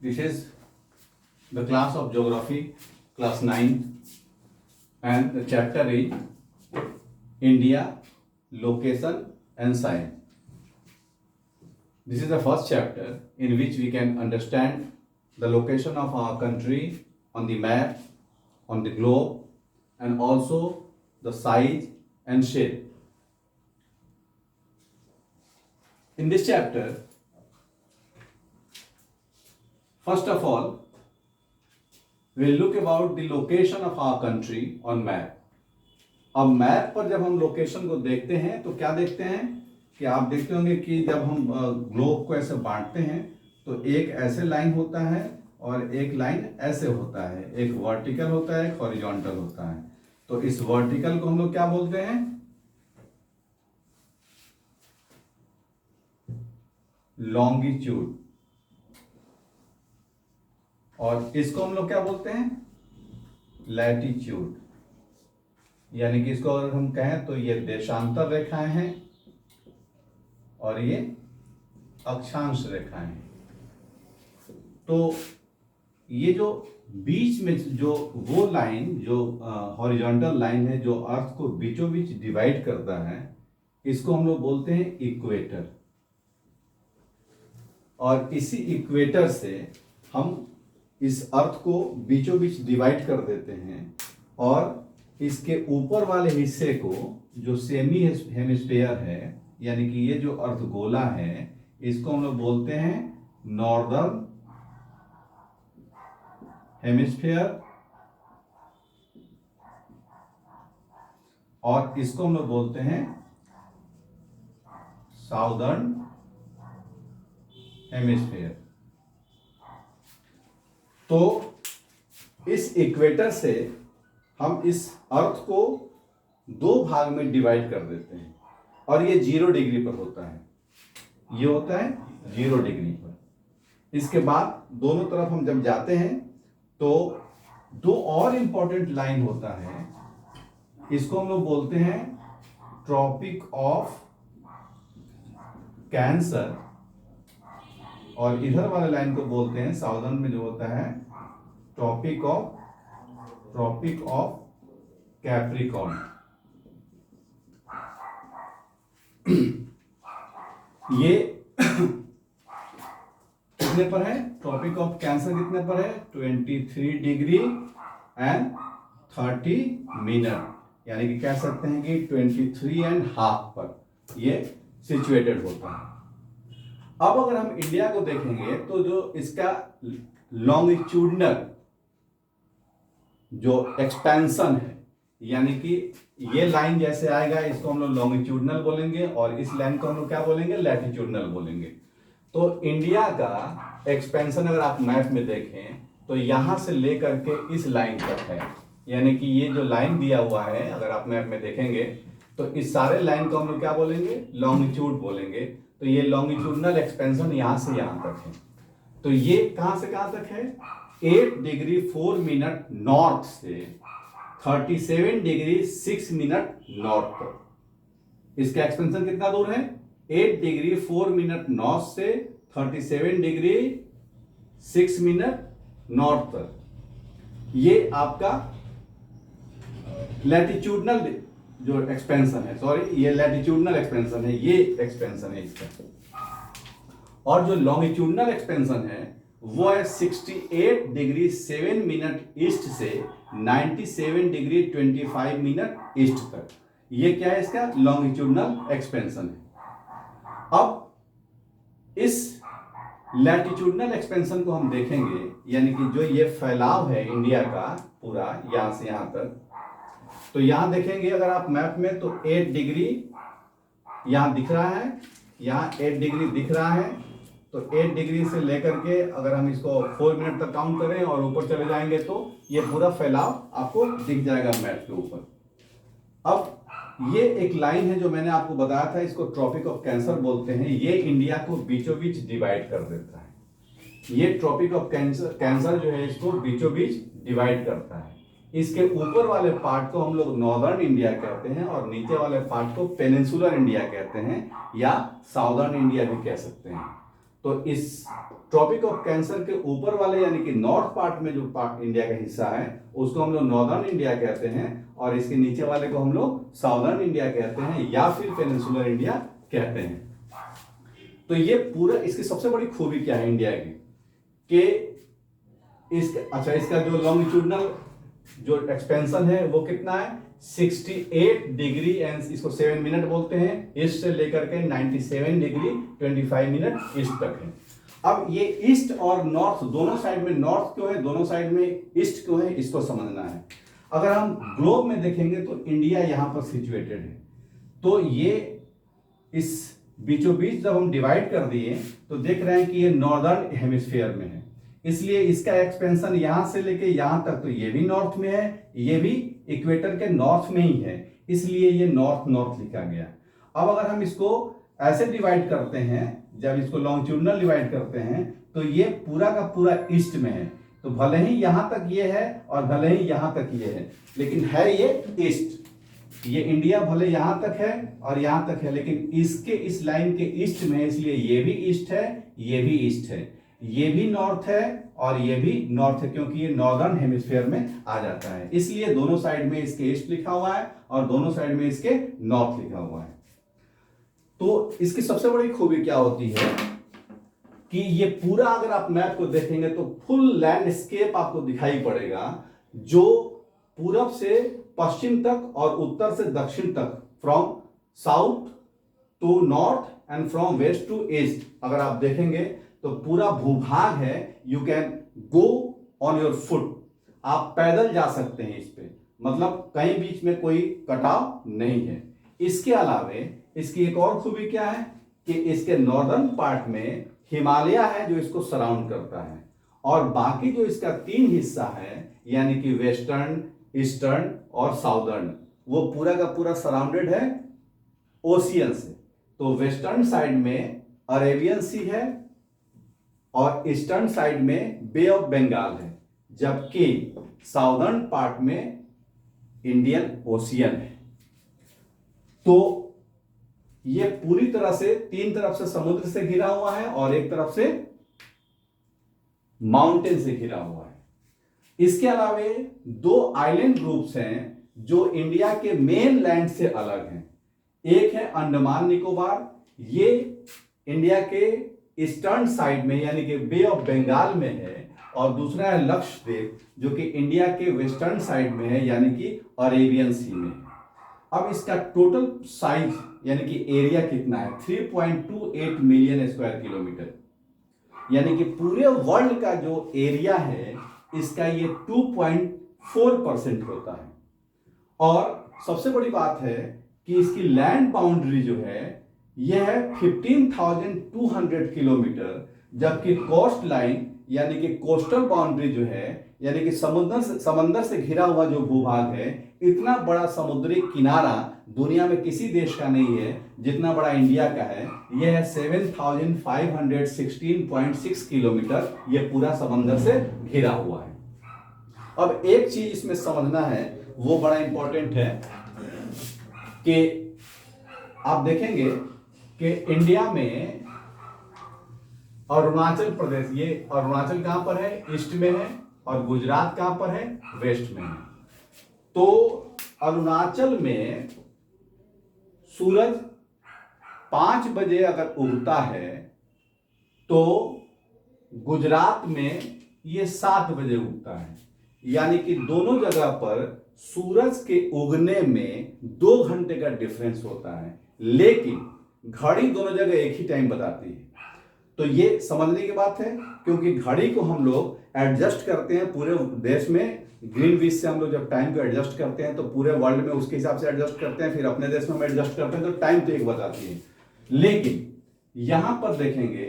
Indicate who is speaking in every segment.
Speaker 1: This is the class of geography, class 9, and the chapter is India, location and science. This is the first chapter in which we can understand the location of our country on the map, on the globe, and also the size and shape. In this chapter, first of all, we'll look about the location of our country on map. अब map पर जब हम location को देखते हैं तो क्या देखते हैं कि आप देखते होंगे कि जब हम ग्लोब को ऐसे बांटते हैं तो एक ऐसे लाइन होता है और एक लाइन ऐसे होता है, एक वर्टिकल होता है, एक हॉरिजॉन्टल होता है। तो इस वर्टिकल को हम लोग क्या बोलते हैं? लॉन्गिट्यूड। और इसको हम लोग क्या बोलते हैं? लैटिट्यूड। यानी कि इसको अगर हम कहें तो ये देशांतर रेखाएं हैं और ये अक्षांश रेखाएं हैं। तो ये जो बीच में जो वो लाइन जो हॉरिजॉन्टल लाइन है जो अर्थ को बीचों बीच डिवाइड करता है, इसको हम लोग बोलते हैं इक्वेटर। और इसी इक्वेटर से हम इस अर्थ को बीचों बीच डिवाइड कर देते हैं और इसके ऊपर वाले हिस्से को जो सेमी हेमिस्फीयर है, यानी कि ये जो अर्थ गोला है, इसको हम लोग बोलते हैं नॉर्दर्न हेमिस्फीयर और इसको हम लोग बोलते हैं साउदर्न हेमिस्फीयर। तो इस इक्वेटर से हम इस अर्थ को दो भाग में डिवाइड कर देते हैं और ये 0 डिग्री पर होता है। ये होता है 0 डिग्री पर। इसके बाद दोनों तरफ हम जब जाते हैं तो दो और इंपॉर्टेंट लाइन होता है, इसको हम लोग बोलते हैं ट्रॉपिक ऑफ कैंसर और इधर वाले लाइन को बोलते हैं साउदर्न में जो होता है ट्रॉपिक ऑफ कैप्रिकॉर्न। ये कितने पर है? ट्रॉपिक ऑफ कैंसर कितने पर है? 23 डिग्री एंड 30 मिनट, यानी कि कह सकते हैं कि 23 एंड हाफ पर ये सिचुएटेड होता है। अब अगर हम इंडिया को देखेंगे तो जो इसका लॉन्गिट्यूडनल जो एक्सपेंशन है, यानी कि ये लाइन जैसे आएगा इसको हम लोग लॉन्गिट्यूडनल बोलेंगे और इस लाइन को हम लोग क्या बोलेंगे? लैटिट्यूडनल बोलेंगे। तो इंडिया का एक्सपेंशन अगर आप मैप में देखें तो यहां से लेकर के इस लाइन तक है, यानी कि ये जो लाइन दिया हुआ है अगर आप मैप में देखेंगे तो इस सारे लाइन को हम लोग क्या बोलेंगे? लॉन्गिट्यूड बोलेंगे। तो ये लॉन्गिट्यूडनल एक्सपेंशन यहां से यहां तक है। तो ये कहां से कहां तक है? 8 डिग्री 4 मिनट नॉर्थ से 37 डिग्री 6 मिनट नॉर्थ तक। इसका एक्सपेंशन कितना दूर है? 8 डिग्री 4 मिनट नॉर्थ से 37 डिग्री 6 मिनट नॉर्थ तक। ये आपका लैटिट्यूडनल जो एक्सपेंशन है, सॉरी ये लैटिट्यूडनल एक्सपेंशन है, ये एक्सपेंशन है इसका। और जो लॉन्गिट्यूडनल एक्सपेंशन है वो है 68 डिग्री 7 मिनट ईस्ट से 97 डिग्री 25 मिनट ईस्ट तक। ये क्या है? इसका लॉन्गिट्यूडनल एक्सपेंशन है। अब इस लैटिट्यूडनल एक्सपेंशन को हम देखेंगे, यानी कि जो ये फैलाव है इंडिया का पूरा यहां से यहां तक, तो यहां देखेंगे अगर आप मैप में तो 8 डिग्री यहां दिख रहा है, यहां 8 डिग्री दिख रहा है। तो 8 डिग्री से लेकर के अगर हम इसको 4 मिनट तक काउंट करें और ऊपर चले जाएंगे तो ये पूरा फैलाव आपको दिख जाएगा मैप के ऊपर। अब ये एक लाइन है जो मैंने आपको बताया था, इसको ट्रॉपिक ऑफ कैंसर बोलते हैं। ये इंडिया को बीचों बीच डिवाइड कर देता है। ये ट्रॉपिक ऑफ कैंसर जो है इसको बीचों बीच डिवाइड करता है। इसके ऊपर वाले पार्ट को हम लोग नॉर्दर्न इंडिया कहते हैं और नीचे वाले पार्ट को पेनिनसुलर इंडिया कहते हैं या साउदर्न इंडिया भी कह सकते हैं। तो इस ट्रॉपिक ऑफ कैंसर के ऊपर वाले यानी कि नॉर्थ पार्ट में जो पार्ट इंडिया का हिस्सा है उसको हम लोग नॉर्दर्न इंडिया कहते हैं, और इसके नीचे वाले को हम लोग साउदर्न इंडिया कहते हैं या फिर पेनिनसुलर इंडिया कहते हैं। तो ये पूरा, इसकी सबसे बड़ी खूबी क्या है इंडिया की कि इसका जो लॉन्गिट्यूडनल जो एक्सपेंशन है वो कितना है 68 डिग्री एंड इसको 7 मिनट बोलते हैं, ईस्ट से लेकर के 97 डिग्री 25 मिनट ईस्ट तक है। अब ये ईस्ट और नॉर्थ दोनों साइड में नॉर्थ क्यों है, दोनों साइड में ईस्ट क्यों है, इसको समझना है। अगर हम ग्लोब में देखेंगे तो इंडिया यहां पर सिचुएटेड है, तो ये इस बीचों बीच जब हम डिवाइड कर दिए तो देख रहे हैं कि ये नॉर्दर्न हेमिस्फीयर में है, इसलिए इसका एक्सपेंशन यहां से लेके यहां तक, तो ये भी नॉर्थ में है, ये भी इक्वेटर के नॉर्थ में ही है, इसलिए ये नॉर्थ नॉर्थ लिखा गया। अब अगर हम इसको ऐसे डिवाइड करते हैं, जब इसको लॉन्गिट्यूडनल डिवाइड करते हैं तो ये पूरा का पूरा ईस्ट में है, तो भले ही यहां तक ये है और भले ही यहां तक ये है, लेकिन है ये ईस्ट। ये इंडिया भले यहां तक है और यहां तक है, लेकिन इसके इस लाइन के ईस्ट में है, इसलिए ये भी ईस्ट है, ये भी ईस्ट है, ये भी नॉर्थ है और ये भी नॉर्थ है, क्योंकि ये नॉर्दर्न हेमिस्फीयर में आ जाता है, इसलिए दोनों साइड में इसके ईस्ट लिखा हुआ है और दोनों साइड में इसके नॉर्थ लिखा हुआ है। तो इसकी सबसे बड़ी खूबी क्या होती है कि ये पूरा अगर आप मैप को देखेंगे तो फुल लैंडस्केप आपको दिखाई पड़ेगा, जो पूरब से पश्चिम तक और उत्तर से दक्षिण तक, from south to north and from west to east अगर आप देखेंगे तो पूरा भूभाग है। You can go on your foot, आप पैदल जा सकते हैं इस पे, मतलब कहीं बीच में कोई कटाव नहीं है। इसके अलावे इसकी एक और खूबी क्या है कि इसके नॉर्दर्न पार्ट में हिमालय है जो इसको सराउंड करता है, और बाकी जो इसका 3 हिस्सा है यानी कि वेस्टर्न, ईस्टर्न और साउदर्न, वो पूरा का पूरा सराउंडेड है ओशियन से। तो वेस्टर्न साइड में अरेबियन सी है और ईस्टर्न साइड में बे ऑफ बंगाल है, जबकि साउदर्न पार्ट में इंडियन ओशियन है। तो ये पूरी तरह से 3 तरफ से समुद्र से घिरा हुआ है और एक तरफ से माउंटेन से घिरा हुआ है। इसके अलावे 2 आइलैंड ग्रुप्स हैं जो इंडिया के मेन लैंड से अलग हैं। एक है अंडमान निकोबार, ये इंडिया के ईस्टर्न साइड में यानी कि बे ऑफ बंगाल में है, और दूसरा है लक्षद्वीप जो कि इंडिया के वेस्टर्न साइड में है यानी कि अरेबियन सी में। अब इसका टोटल साइज यानी कि एरिया कितना है 3.28 मिलियन स्क्वायर किलोमीटर, यानी कि पूरे वर्ल्ड का जो एरिया है इसका ये 2.4% होता है। और सबसे बड़ी बात है कि इसकी लैंड बाउंड्री जो है यह है 15,200 किलोमीटर, जबकि कोस्ट लाइन यानी कि कोस्टल बाउंड्री जो है यानी कि समंदर से घिरा हुआ जो भूभाग है, इतना बड़ा समुद्री किनारा दुनिया में किसी देश का नहीं है जितना बड़ा इंडिया का है। यह है 7,516.6 किलोमीटर, यह पूरा समंदर से घिरा हुआ है। अब एक चीज इसमें समझना है, वो बड़ा इंपॉर्टेंट है कि आप देखेंगे कि इंडिया में अरुणाचल प्रदेश, ये अरुणाचल कहां पर है ईस्ट में है, और गुजरात कहां पर है वेस्ट में है। तो अरुणाचल में सूरज 5 बजे अगर उगता है तो गुजरात में ये 7 बजे उगता है, यानी कि दोनों जगह पर सूरज के उगने में 2 घंटे का डिफरेंस होता है, लेकिन घड़ी दोनों जगह एक ही टाइम बताती है। तो ये समझने की बात है, क्योंकि घड़ी को हम लोग एडजस्ट करते हैं पूरे देश में, ग्रीनविच से हम लोग जब टाइम को एडजस्ट करते हैं तो पूरे वर्ल्ड में उसके हिसाब से एडजस्ट करते हैं, फिर अपने देश में हम एडजस्ट करते हैं तो टाइम तो एक बताती है। लेकिन यहां पर देखेंगे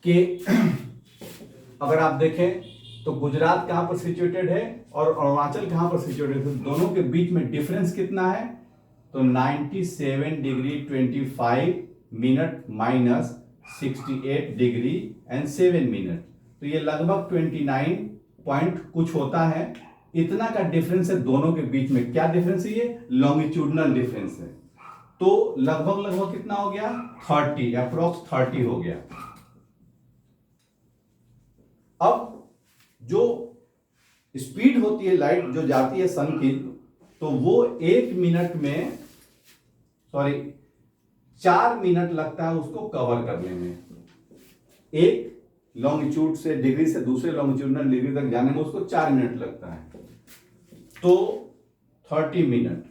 Speaker 1: कि अगर आप देखें तो गुजरात कहां पर सिचुएटेड है और अरुणाचल कहां पर सिचुएटेड है, दोनों के बीच में डिफरेंस कितना है, तो 97 degree 25 minute minus 68 degree and 7 minute, तो ये लगभग 29 पॉइंट कुछ होता है। इतना का डिफरेंस है दोनों के बीच में। क्या डिफरेंस है ये? लॉन्गिट्यूडनल डिफरेंस है। तो लगभग कितना हो गया 30, अप्रोक्स 30 हो गया। अब जो स्पीड होती है लाइट जो जाती है सन की, तो वो 1 मिनट में 4 मिनट लगता है उसको कवर करने में। एक लॉन्गिट्यूड से डिग्री से दूसरे लॉन्गिट्यूडनल डिग्री तक जाने में उसको 4 मिनट लगता है। तो 30 मिनट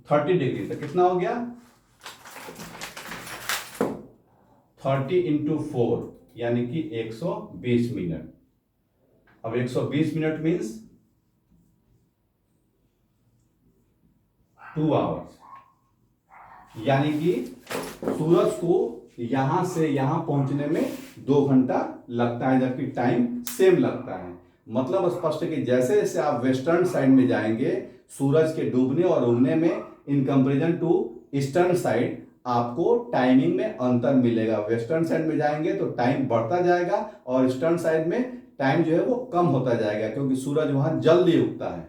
Speaker 1: 30 डिग्री तक कितना हो गया? 30 इंटू 4 यानी कि 120 मिनट। अब 120 मिनट मीन्स 2 आवर्स, यानी कि सूरज को यहां से यहां पहुंचने में 2 घंटा लगता है, जबकि टाइम सेम लगता है। मतलब स्पष्ट है कि जैसे जैसे आप वेस्टर्न साइड में जाएंगे सूरज के डूबने और उगने में, in comparison to eastern side आपको टाइमिंग में अंतर मिलेगा। वेस्टर्न साइड में जाएंगे तो टाइम बढ़ता जाएगा और ईस्टर्न साइड में टाइम जो है वो कम होता जाएगा, क्योंकि सूरज वहां जल्दी उगता है।